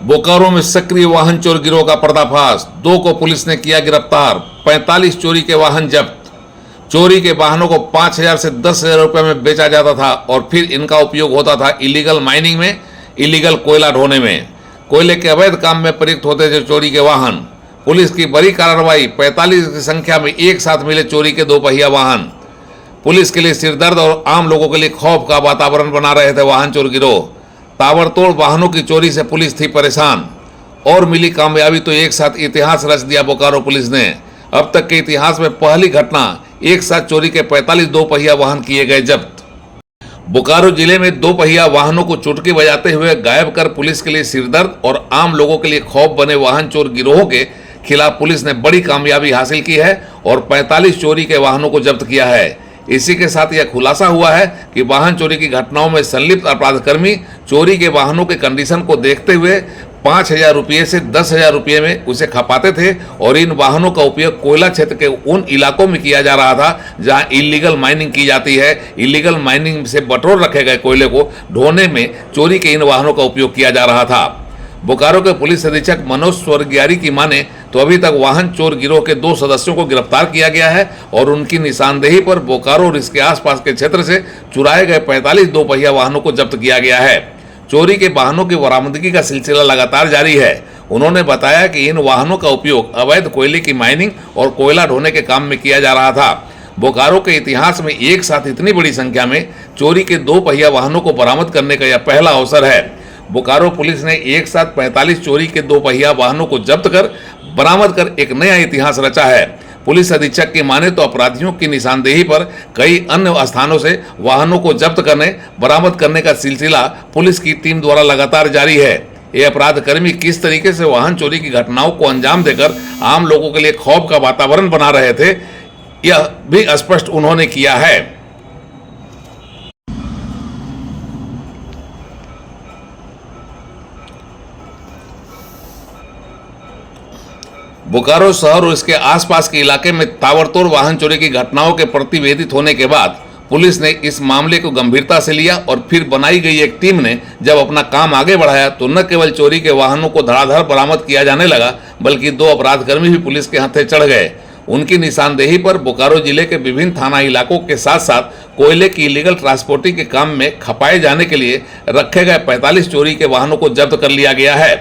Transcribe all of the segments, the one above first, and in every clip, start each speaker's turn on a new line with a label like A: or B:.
A: बोकारो में सक्रिय वाहन चोर गिरोह का पर्दाफाश, 2 को पुलिस ने किया गिरफ्तार। 45 चोरी के वाहन जब्त। चोरी के वाहनों को 5,000 से 10,000 रुपए में बेचा जाता था और फिर इनका उपयोग होता था इलीगल माइनिंग में, इलीगल कोयला ढोने में। कोयले के अवैध काम में प्रयुक्त होते थे चोरी के वाहन। पुलिस की बड़ी कार्रवाई, 45 की संख्या में एक साथ मिले चोरी के 2 पहिया वाहन। पुलिस के लिए सिरदर्द और आम लोगों के लिए खौफ का वातावरण बना रहे थे वाहन चोर गिरोह। ताबड़तोड़ वाहनों की चोरी से पुलिस थी परेशान और मिली कामयाबी तो एक साथ इतिहास रच दिया बोकारो पुलिस ने। अब तक के इतिहास में पहली घटना, एक साथ चोरी के 45 2 पहिया वाहन किए गए जब्त। बोकारो जिले में 2 पहिया वाहनों को चुटकी बजाते हुए गायब कर पुलिस के लिए सिरदर्द और आम लोगों के लिए खौफ बने वाहन चोर गिरोहों के खिलाफ पुलिस ने बड़ी कामयाबी हासिल की है और 45 चोरी के वाहनों को जब्त किया है। इसी के साथ यह खुलासा हुआ है कि वाहन चोरी की घटनाओं में संलिप्त अपराधकर्मी चोरी के वाहनों के कंडीशन को देखते हुए 5,000 रुपये से 10,000 रुपये में उसे खपाते थे और इन वाहनों का उपयोग कोयला क्षेत्र के उन इलाकों में किया जा रहा था जहां इलीगल माइनिंग की जाती है। इलीगल माइनिंग से बटोर रखे गए कोयले को ढोने में चोरी के इन वाहनों का उपयोग किया जा रहा था। बोकारो के पुलिस अधीक्षक मनोज स्वर्गियारी की माने तो अभी तक वाहन चोर गिरोह के 2 सदस्यों को गिरफ्तार किया गया है और उनकी निशानदेही पर बोकारो और इसके आसपास के क्षेत्र से चुराए गए 45 2 पहिया वाहनों को जब्त किया गया है। चोरी के वाहनों की बरामदगी का सिलसिला लगातार जारी है। उन्होंने बताया कि इन वाहनों का उपयोग अवैध कोयले की माइनिंग और कोयला ढोने के काम में किया जा रहा था। बोकारो के इतिहास में एक साथ इतनी बड़ी संख्या में चोरी के 2 पहिया वाहनों को बरामद करने का यह पहला अवसर है। बोकारो पुलिस ने एक साथ 45 चोरी के 2 पहिया वाहनों को जब्त कर बरामद कर एक नया इतिहास रचा है। पुलिस अधीक्षक की माने तो अपराधियों की निशानदेही पर कई अन्य स्थानों से वाहनों को जब्त करने, बरामद करने का सिलसिला पुलिस की टीम द्वारा लगातार जारी है। ये अपराधकर्मी किस तरीके से वाहन चोरी की घटनाओं को अंजाम देकर आम लोगों के लिए खौफ का वातावरण बना रहे थे, यह भी स्पष्ट उन्होंने किया है। बोकारो शहर और इसके आसपास के इलाके में ताबड़तोड़ वाहन चोरी की घटनाओं के प्रतिवेदित होने के बाद पुलिस ने इस मामले को गंभीरता से लिया और फिर बनाई गई एक टीम ने जब अपना काम आगे बढ़ाया तो न केवल चोरी के वाहनों को धड़ाधड़ बरामद किया जाने लगा बल्कि 2 अपराधकर्मी भी पुलिस के हाथे चढ़ गए। उनकी निशानदेही पर बोकारो जिले के विभिन्न थाना इलाकों के साथ साथ कोयले की इलीगल ट्रांसपोर्टिंग के काम में खपाए जाने के लिए रखे गए 45 चोरी के वाहनों को जब्त कर लिया गया है।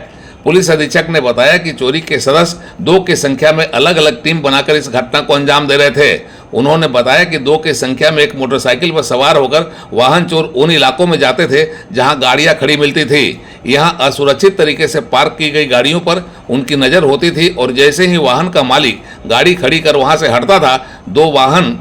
A: पुलिस अधीक्षक ने बताया कि चोरी के सदस्य 2 की संख्या में अलग अलग टीम बनाकर इस घटना को अंजाम दे रहे थे। उन्होंने बताया कि 2 की संख्या में एक मोटरसाइकिल पर सवार होकर वाहन चोर उन इलाकों में जाते थे जहां गाड़ियां खड़ी मिलती थी। यहां असुरक्षित तरीके से पार्क की गई गाड़ियों पर उनकी नजर होती थी और जैसे ही वाहन का मालिक गाड़ी खड़ी कर वहां से हटता था, 2 वाहन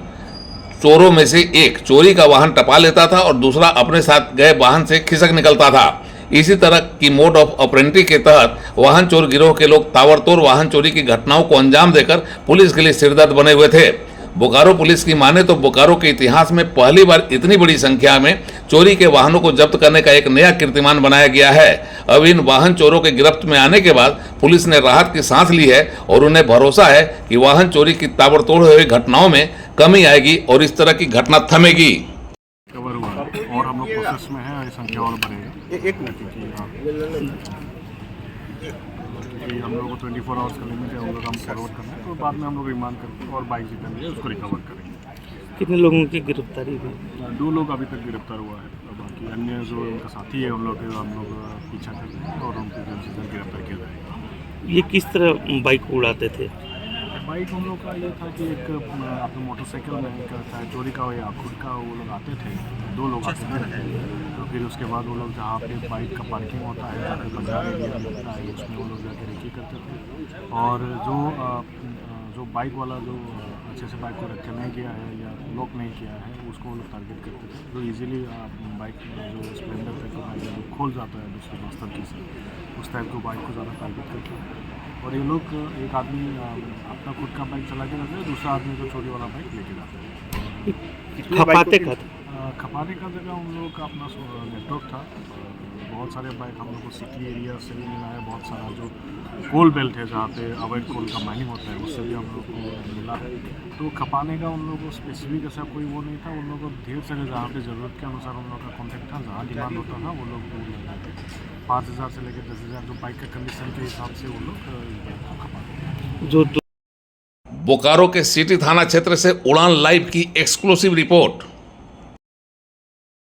A: चोरों में से एक चोरी का वाहन टपा लेता था और दूसरा अपने साथ गए वाहन से खिसक निकलता था। इसी तरह की मोड ऑफ ऑपरेंडी के तहत वाहन चोर गिरोह के लोग ताबड़तोड़ वाहन चोरी की घटनाओं को अंजाम देकर पुलिस के लिए सिरदर्द बने हुए थे। बोकारो पुलिस की माने तो बोकारो के इतिहास में पहली बार इतनी बड़ी संख्या में चोरी के वाहनों को जब्त करने का एक नया कीर्तिमान बनाया गया है। अब इन वाहन चोरों के गिरफ्त में आने के बाद पुलिस ने राहत की सांस ली है और उन्हें भरोसा है कि वाहन चोरी की ताबड़तोड़ हुई घटनाओं में कमी आएगी और इस तरह की घटना थमेगी।
B: कवर हुआ और हम लोग प्रोसेस में हैं, ये संख्या और बढ़ेगी। हम लोग को 24 आवर्स का लिमिट है, हम लोग फॉरवर्ड करना है तो बाद में हम लोग रिमांड करके और बाइक जितने भी उसको रिकवर करेंगे।
C: कितने लोगों की गिरफ्तारी हुई?
B: 2 लोग अभी तक गिरफ्तार हुआ है, बाकी अन्य जो उनका साथी है हम लोग पीछा कर रहे हैं और उनको जल्द से जल्द गिरफ्तार किया जाएगा।
C: ये किस तरह बाइक उड़ाते थे?
B: बाइक हम लोग का ये था कि एक अपने मोटरसाइकिल में चाहे चोरी का हो या खुद का वो लोग आते थे, 2 लोग आते थे। तो फिर उसके बाद वो लोग जहाँ पे बाइक का पार्किंग होता है, जहाँ पे बाजार एरिया लगता है, उसमें वो लोग जाके रेकी करते थे और जो बाइक वाला जो अच्छे से बाइक को रखे नहीं किया है या लॉक नहीं किया है उसको वो लोग टारगेट करते थे। तो ईजिली बाइक जो स्प्लेंडर टाइप का बाइक जो खोल जाता है दूसरे रास्ते की से, उस टाइप को बाइक को ज़्यादा टारगेट करते हैं। और ये लोग एक आदमी अपना खुद का बाइक चला के जाते हैं, दूसरा आदमी जो चोरी वाला बाइक लेके जाते हैं। खपाने का जगह उन लोगों का अपना नेटवर्क था। बहुत सारे बाइक हम लोग को सिटी एरिया से भी मिला है, बहुत सारा जो कोल बेल्ट है जहाँ पे अवैध कोल का माइनिंग होता है उससे भी हम लोग को मिला है। तो खपाने का उन लोगों को स्पेसिफिक ऐसा कोई वो नहीं था, उन लोगों को ढेर सारे जहाँ पे ज़रूरत के अनुसार उन लोगों का कॉन्टेक्ट था, जहाँ डिमांड होता था वो लोग 5,000 से लेकर 10,000 तो बाइक का कंडीशन के हिसाब से वो लोग इस बाइक को खपाते हैं।
C: जो
A: बोकारो के सिटी थाना क्षेत्र से उड़ान लाइव की एक्सक्लूसिव रिपोर्ट।